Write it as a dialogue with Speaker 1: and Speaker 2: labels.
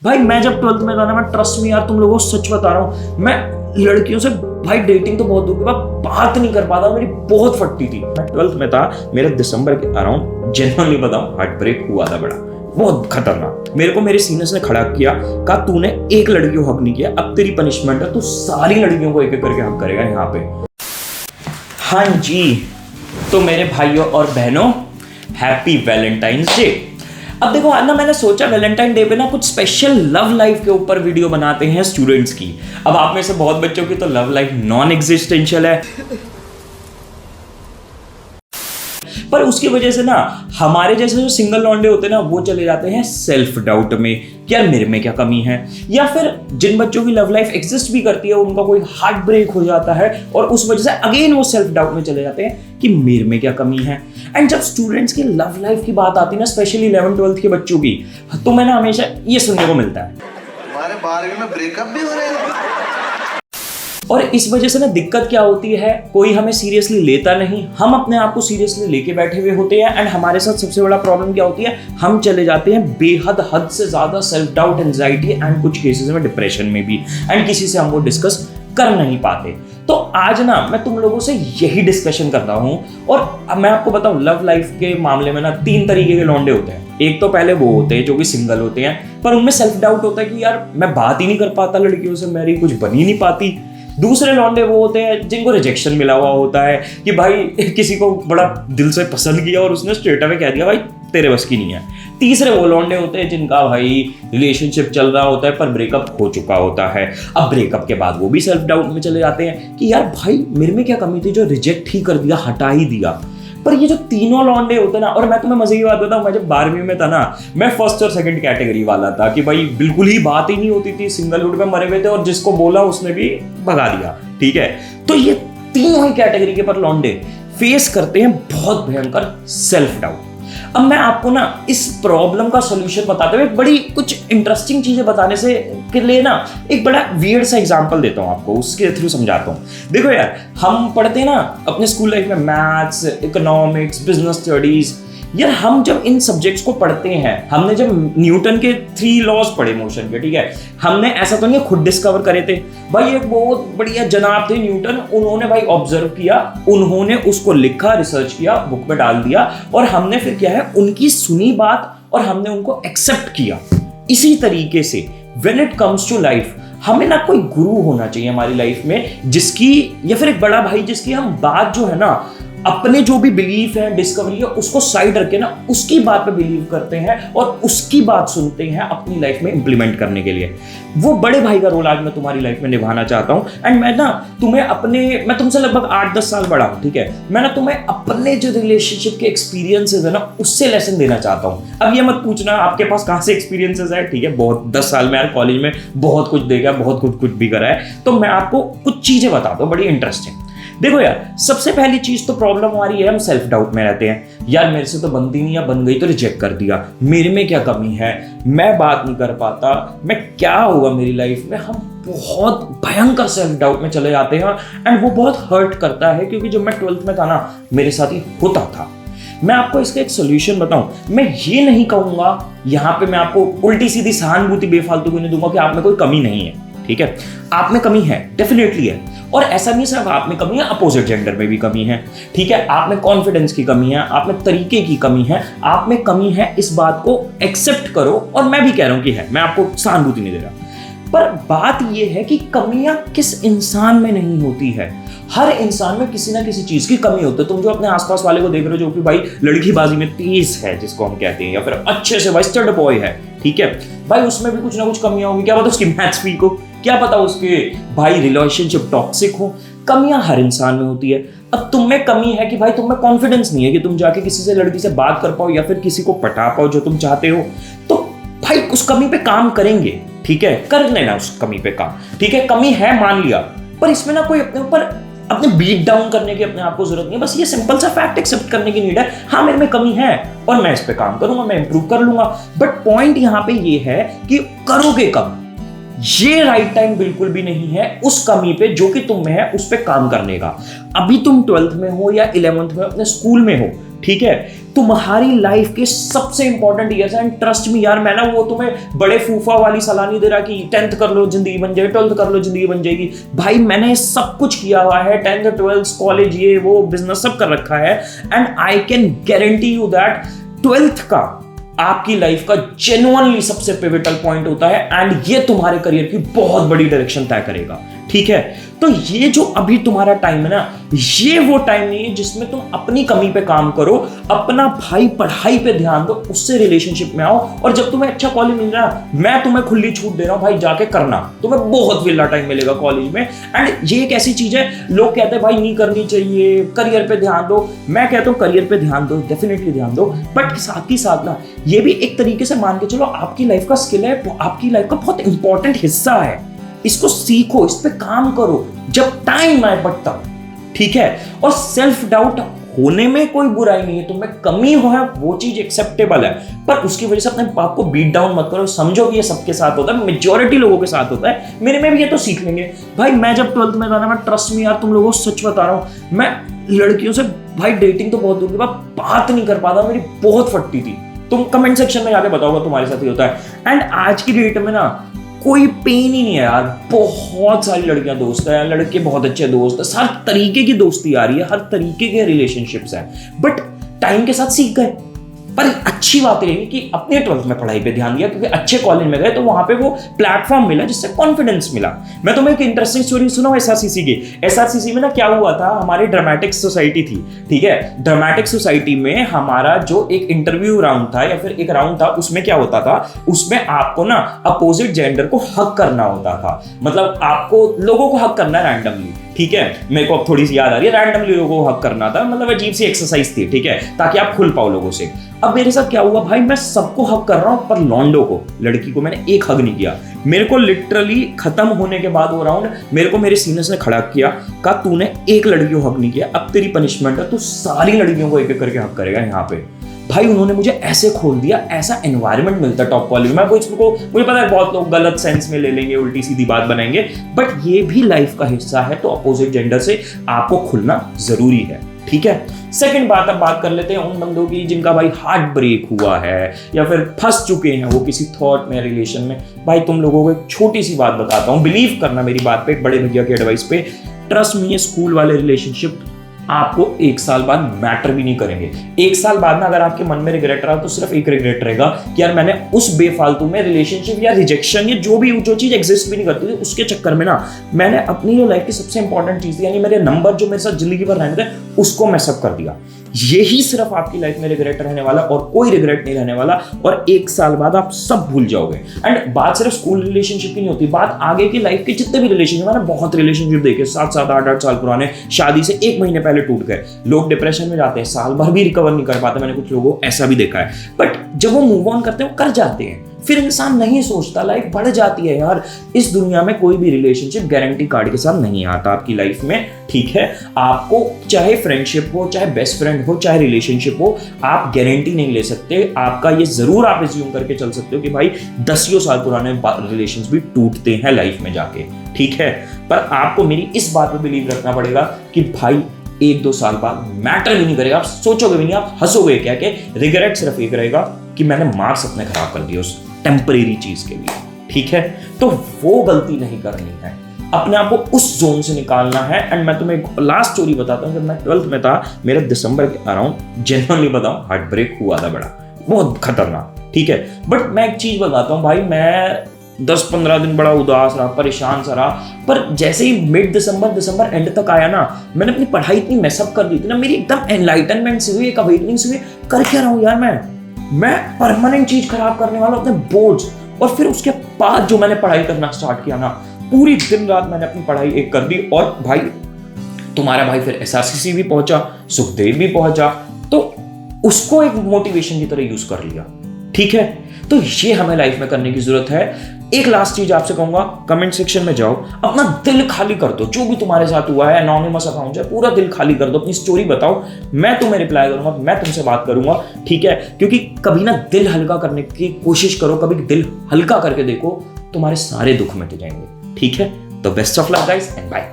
Speaker 1: भाई मैं जब 12th में था ना, मैं ट्रस्ट में यार तुम लोगों को सच बता रहा हूँ, मैं लड़कियों से भाई डेटिंग तो बहुत दूर की बात नहीं कर पाता, मेरी बहुत फटती थी। मैं 12th में था, मेरे दिसंबर के अराउंड जेन्युइनली बताऊं हार्ट ब्रेक हुआ था बड़ा, बहुत खतरनाक। मेरे को मेरे सीनियर्स ने खड़ा किया, कहा तूने एक लड़की को हक नहीं किया, अब तेरी पनिशमेंट है, तू सारी लड़कियों को एक एक करके हक करेगा यहाँ पे। हाँ जी, तो मेरे भाइयों और बहनों, हैप्पी वैलेंटाइंस डे। अब देखो आज ना मैंने सोचा वैलेंटाइन डे पे ना कुछ स्पेशल लव लाइफ के ऊपर वीडियो बनाते हैं स्टूडेंट्स की। अब आप में से बहुत बच्चों की तो लव लाइफ नॉन एग्जिस्टेंशियल है, पर उसकी वजह से ना हमारे जैसे जो सिंगल लौंडे होते हैं ना, वो चले जाते हैं सेल्फ डाउट में कि यार मेरे में क्या कमी है। या फिर जिन बच्चों की लव लाइफ एग्जिस्ट भी करती है, उनका कोई हार्ट ब्रेक हो जाता है और उस वजह से अगेन वो सेल्फ डाउट में चले जाते हैं कि मेरे में क्या कमी है। एंड जब स्टूडेंट्स की लव लाइफ की बात आती है ना, स्पेशली 11th-12th के बच्चों की, तो मैंने हमेशा ये सुनने को मिलता है,
Speaker 2: हमारे 12वीं में ब्रेकअप भी हो रहे हैं।
Speaker 1: और इस वजह से ना दिक्कत क्या होती है, कोई हमें सीरियसली लेता नहीं, हम अपने आप को सीरियसली लेके बैठे हुए होते हैं। एंड हमारे साथ सबसे बड़ा प्रॉब्लम क्या होती है, हम चले जाते हैं बेहद हद से ज्यादा सेल्फ डाउट, एंजाइटी एंड कुछ केसेस में डिप्रेशन में भी, एंड किसी से हम वो डिस्कस कर नहीं पाते। तो आज ना मैं तुम लोगों से यही डिस्कशन कर रहा हूं। और मैं आपको बताऊं, लव लाइफ के मामले में ना 3 तरीके के लौंडे होते हैं। एक तो पहले वो होते हैं जो कि सिंगल होते हैं, पर उनमें सेल्फ डाउट होता है कि यार मैं बात ही नहीं कर पाता लड़कियों से, मेरी कुछ बन ही नहीं पाती। दूसरे लौंडे वो होते हैं जिनको रिजेक्शन मिला हुआ होता है कि भाई किसी को बड़ा दिल से पसंद किया और उसने स्ट्रेट अवे कह दिया भाई तेरे बस की नहीं है। तीसरे वो लौंडे होते हैं जिनका भाई रिलेशनशिप चल रहा होता है पर ब्रेकअप हो चुका होता है। अब ब्रेकअप के बाद वो भी सेल्फ डाउट में चले जाते हैं कि यार भाई मेरे में क्या कमी थी जो रिजेक्ट ही कर दिया, हटा ही दिया। पर ये जो तीनों लौंडे होते ना, और मैं तुम्हें मजे की बात बताऊं, मैं जब 12वीं में था ना, मैं फर्स्ट और सेकंड कैटेगरी वाला था कि भाई बिल्कुल ही बात ही नहीं होती थी, सिंगलहुड में मरे हुए थे और जिसको बोला उसने भी भगा दिया। ठीक है, तो ये तीनों ही कैटेगरी के पर लौंडे फेस करते हैं बहुत भयंकर सेल्फ डाउट। अब मैं आपको ना इस प्रॉब्लम का सॉल्यूशन बताते हुए बड़ी कुछ इंटरेस्टिंग चीजें बताने से के लिए ना एक बड़ा वियर्ड सा एग्जांपल देता हूं आपको, उसके थ्रू समझाता हूं। देखो यार, हम पढ़ते हैं ना अपने स्कूल लाइफ में मैथ्स, इकोनॉमिक्स, बिजनेस स्टडीज। यार हम जब इन सब्जेक्ट्स को पढ़ते हैं, हमने जब न्यूटन के 3 लॉज पढ़े मोशन के, ठीक है, हमने ऐसा तो नहीं खुद डिस्कवर करे थे भाई। एक बहुत बढ़िया जनाब थे न्यूटन, उन्होंने भाई ऑब्जर्व किया, उन्होंने उसको लिखा, रिसर्च किया, बुक में डाल दिया, और हमने फिर क्या है उनकी सुनी बात और हमने उनको एक्सेप्ट किया। इसी तरीके से when it comes to life, हमें ना कोई गुरु होना चाहिए हमारी लाइफ में, जिसकी, या फिर एक बड़ा भाई जिसकी हम बात जो है ना, अपने जो भी बिलीफ है, डिस्कवरी है, उसको साइड रख ना उसकी बात पे बिलीव करते हैं और उसकी बात सुनते हैं अपनी लाइफ में इंप्लीमेंट करने के लिए। वो बड़े भाई का रोल आज मैं तुम्हारी लाइफ में निभाना चाहता हूं। एंड मैं ना तुम्हें मैं तुमसे लगभग 8-10 साल बड़ा हूं, ठीक है, मैं ना तुम्हें अपने जो रिलेशनशिप के एक्सपीरियंसेस है ना, उससे लेसन देना चाहता हूं। अब ये मत पूछना आपके पास कहां से एक्सपीरियंसेस है, ठीक है, बहुत 10 साल में यार कॉलेज में बहुत कुछ देखा, बहुत कुछ भी करा है, तो मैं आपको कुछ चीजें बताता हूं बड़ी इंटरेस्टिंग। देखो यार, सबसे पहली चीज तो प्रॉब्लम हमारी है, हम सेल्फ डाउट में रहते हैं। यार मेरे से तो बनती नहीं, या बन गई तो रिजेक्ट कर दिया, मेरे में क्या कमी है, मैं बात नहीं कर पाता, मैं क्या होगा मेरी लाइफ में। हम बहुत भयंकर सेल्फ डाउट में चले जाते हैं एंड वो बहुत हर्ट करता है, क्योंकि जब मैं 12th में था ना, मेरे साथ ही होता था। मैं आपको इसका एक सोल्यूशन बताऊं, मैं ये नहीं कहूंगा यहाँ पे, मैं आपको उल्टी सीधी सहानुभूति बेफालतू को नहीं दूंगा कि आप में कोई कमी नहीं है, ठीक है, आप में कमी है, डेफिनेटली है। और ऐसा नहीं सिर्फ आप में कमी है, अपोजिट जेंडर में भी कमी है, ठीक है, आप में कॉन्फिडेंस की कमी है, आप में तरीके की कमी है, आप में कमी है, इस बात को एक्सेप्ट करो। और मैं भी कह रहा हूं कि है, मैं आपको सहानुभूति नहीं दे रहा, पर बात यह है कि कमियां किस इंसान में नहीं होती है, हर इंसान में किसी ना किसी चीज की कमी होती है। तुम जो अपने आसपास वाले को देख रहे हो जो कि भाई लड़कीबाजी में तेज है, जिसको हम कहते हैं, या फिर अच्छे से भाई स्टड बॉय है, ठीक है, भाई उसमें भी कुछ ना कुछ कमियां होंगी। क्या पता उसकी मैथ्स वीक हो, क्या पता उसके भाई रिलेशनशिप टॉक्सिक हो। कमियां हर इंसान में होती है। अब तुम में कमी है कि भाई तुम में कॉन्फिडेंस नहीं है कि तुम जाके किसी से, लड़की से बात कर पाओ या फिर किसी को पटा पाओ जो तुम चाहते हो, तो भाई उस कमी पे काम करेंगे, ठीक है, कर लेना उस कमी पे काम, ठीक है, कमी है मान लिया, पर इसमें ना कोई अपने ऊपर अपने बीट डाउन करने की अपने आप को जरूरत नहीं है। बस ये सिंपल सा फैक्ट एक्सेप्ट करने की नीड है, हाँ मेरे में कमी है और मैं इस पे काम करूंगा, मैं इंप्रूव कर लूंगा। बट पॉइंट यहाँ पे ये है कि करोगे कब, ये राइट टाइम बिल्कुल भी नहीं है उस कमी पे जो कि तुम में है उस पे काम करने का। अभी तुम 12th में हो या 11th में अपने स्कूल में हो, ठीक है, तुम्हारी लाइफ के सबसे इंपॉर्टेंट ईयर्स हैं। एंड ट्रस्ट मी यार, मैं ना वो तुम्हें बड़े फूफा वाली सलाह नहीं दे रहा कि 10th कर लो जिंदगी बन जाएगी, 12th कर लो जिंदगी बन जाएगी। भाई मैंने सब कुछ किया हुआ है, 10th 12th कॉलेज, ये वो बिजनेस सब कर रखा है। And I can guarantee you that 12th का आपकी लाइफ का जेन्युइनली सबसे पिवटल पॉइंट होता है एंड ये तुम्हारे करियर की बहुत बड़ी डायरेक्शन तय करेगा। ठीक है, तो ये जो अभी तुम्हारा टाइम है ना, ये वो टाइम नहीं है जिसमें तुम अपनी कमी पे काम करो, अपना भाई पढ़ाई पे ध्यान दो, उससे रिलेशनशिप में आओ। और जब तुम्हें अच्छा कॉलेज मिल रहा है, मैं तुम्हें खुली छूट दे रहा हूं भाई, जाके करना, तुम्हें बहुत विला टाइम मिलेगा कॉलेज में। एंड ये एक ऐसी चीज है, लोग कहते हैं भाई नहीं करनी चाहिए, करियर पे ध्यान दो। मैं कहता हूँ करियर पे ध्यान दो, डेफिनेटली ध्यान दो, बट साथ ही साथ ना ये भी एक तरीके से मान के चलो आपकी लाइफ का स्किल है, आपकी लाइफ का बहुत इंपॉर्टेंट हिस्सा है। इसको सीखो, इस पे काम करो जब टाइम आए बट तब। ठीक है, और सेल्फ डाउट होने में कोई बुराई नहीं है, तुम्हें कमी हो है वो चीज एक्सेप्टेबल है, पर उसकी वजह से अपने आप को बीट डाउन मत करो। समझो कि ये सबके साथ होता है, मेजॉरिटी लोगों के साथ होता है, मेरे में भी ये तो सीख लेंगे। भाई मैं जब 12th में था ना, मैं ट्रस्ट में यार तुम लोगों को सच बता रहा हूं, मैं लड़कियों से भाई डेटिंग तो बहुत दूर की बात नहीं कर पाता, मेरी बहुत फटती थी। तुम कमेंट सेक्शन में जाके बताओगे तुम्हारे साथ ही होता है। एंड आज की डेट में ना कोई पेन ही नहीं है यार, बहुत सारी लड़कियां दोस्त है, लड़के बहुत अच्छे दोस्त है, हर तरीके की दोस्ती आ रही है, हर तरीके के रिलेशनशिप्स हैं, बट टाइम के साथ सीख गए। पर अच्छी बात रही कि अपने 12th में पढ़ाई पे ध्यान दिया, क्योंकि अच्छे कॉलेज में गए तो वहां पे वो प्लेटफॉर्म मिला जिससे कॉन्फिडेंस मिला। मैं तुम्हें एक इंटरेस्टिंग स्टोरी सुनाऊं एसआरसीसी की। एसआरसीसी में ना क्या हुआ था, हमारी ड्रामेटिक सोसाइटी थी, ठीक है, ड्रामेटिक सोसाइटी में हमारा जो एक इंटरव्यू राउंड था या फिर एक राउंड था, उसमें क्या होता था, उसमें आपको ना अपोजिट जेंडर को हक करना होता था। मतलब आपको लोगों को हक करना है रैंडमली, ठीक है, मेरे को अब थोड़ी सी याद आ रही है, रैंडमली लोगों को हक करना था, मतलब अजीब सी एक्सरसाइज थी, ठीक है, ताकि आप खुल पाओ लोगों से। अब मेरे साथ क्या हुआ भाई, मैं सबको हक कर रहा हूं, पर लॉन्डो को, लड़की को मैंने एक हक नहीं किया। मेरे को लिटरली खत्म होने के बाद वो राउंड मेरे को मेरे सीनियर्स ने खड़ा किया, कहा तूने एक लड़की को हक नहीं किया, अब तेरी पनिशमेंट है, तू सारी लड़कियों को एक एक करके हक करेगा यहाँ पे। भाई उन्होंने मुझे ऐसे खोल दिया, ऐसा एनवायरनमेंट मिलता टॉप कॉलेज में। मुझे पता है बहुत लोग गलत सेंस में ले लेंगे, उल्टी सीधी बात बनाएंगे, बट ये भी लाइफ का हिस्सा है, तो अपोजिट जेंडर से आपको खुलना जरूरी है। ठीक है, सेकंड बात, अब बात कर लेते हैं उन बंदों की जिनका भाई हार्ट ब्रेक हुआ है या फिर फंस चुके हैं वो किसी थॉट में, रिलेशन में। भाई तुम लोगों को एक छोटी सी बात बताता हूँ, बिलीव करना मेरी बात पे, एक बड़े भैया की एडवाइस पे। ट्रस्ट मी, ये स्कूल वाले रिलेशनशिप आपको 1 साल बाद मैटर भी नहीं करेंगे। 1 साल बाद ना अगर आपके मन में रिग्रेट रहा तो सिर्फ एक रिग्रेट रहेगा कि यार मैंने उस बेफालतू में रिलेशनशिप या रिजेक्शन या जो चीज एग्जिस्ट भी नहीं करती थी उसके चक्कर में ना मैंने अपनी लाइफ की सबसे इंपॉर्टेंट चीज थी, यानी मेरे नंबर जो मेरे साथ जिंदगी भर रहने थे, उसको मैस अप कर दिया। यही सिर्फ आपकी लाइफ में रिग्रेट रहने वाला, और कोई रिग्रेट नहीं रहने वाला, और 1 साल बाद आप सब भूल जाओगे। एंड बात सिर्फ स्कूल रिलेशनशिप की नहीं होती, बात आगे की लाइफ के जितने भी रिलेशनशिप, मैंने बहुत रिलेशनशिप देखे 7-7, 8-8 साल पुराने, शादी से 1 महीने पहले टूट गए। लोग डिप्रेशन में जाते हैं, साल भर भी रिकवर नहीं कर पाते, मैंने कुछ लोगों को ऐसा भी देखा है, बट जब वो मूव ऑन करते हैं वो कर जाते हैं। फिर इंसान नहीं सोचता, लाइफ बढ़ जाती है यार। इस दुनिया में कोई भी रिलेशनशिप गारंटी कार्ड के साथ नहीं आता आपकी लाइफ में, ठीक है। आपको चाहे फ्रेंडशिप हो, चाहे बेस्ट फ्रेंड हो, चाहे रिलेशनशिप हो, आप गारंटी नहीं ले सकते। आपका ये जरूर आप एज्यूम करके चल सकते हो कि भाई 10 साल पुराने रिलेशंस भी टूटते हैं लाइफ में जाके, ठीक है। पर आपको मेरी इस बात पे बिलीव रखना पड़ेगा कि भाई 1-2 साल बाद मैटर भी नहीं करेगा, आप सोचोगे भी नहीं, आप हंसोगे क्या कि रिग्रेट सिर्फ एक रहेगा कि मैंने मार्क्स अपने खराब कर दिए उस टेम्परेरी चीज के लिए, ठीक है। तो वो गलती नहीं करनी है, अपने आप को उस जोन से निकालना है। एंड मैं तुम्हें एक लास्ट स्टोरी बताता हूँ, जब मैं 12th में था, मेरा दिसंबर के अराउंड, जेन्युइनली बताऊं, हार्ट ब्रेक हुआ था, बड़ा बहुत खतरनाक, ठीक है। बट मैं एक चीज बताता हूँ भाई, मैं 10-15 दिन बड़ा उदास रहा, परेशान सा रहा, पर जैसे ही मिड दिसंबर एंड तक आया ना, मैंने अपनी पढ़ाई इतनी मैसअप कर दी थी ना, मेरी एकदम एनलाइटनमेंट से हुई, एक अवेकनिंग से हुई, कर क्या रहा हूँ यार मैं परमानेंट चीज खराब करने वाला अपने बोर्ड्स। और फिर उसके बाद जो मैंने पढ़ाई करना स्टार्ट किया ना, पूरी दिन रात मैंने अपनी पढ़ाई एक कर दी, और भाई तुम्हारा भाई फिर एसआरसीसी भी पहुंचा, सुखदेव भी पहुंचा, तो उसको एक मोटिवेशन की तरह यूज कर लिया, ठीक है। तो ये हमें लाइफ में करने की जरूरत है। एक लास्ट चीज आपसे कहूंगा, कमेंट सेक्शन में जाओ, अपना दिल खाली कर दो, जो भी तुम्हारे साथ हुआ है, एनोनिमस अकाउंट है, पूरा दिल खाली कर दो, अपनी स्टोरी बताओ, मैं तुम्हें रिप्लाई करूंगा, मैं तुमसे बात करूंगा, ठीक है। क्योंकि कभी ना दिल हल्का करने की कोशिश करो, कभी दिल हल्का करके देखो, तुम्हारे सारे दुख मिट जाएंगे, ठीक है। तो best of luck guys and bye.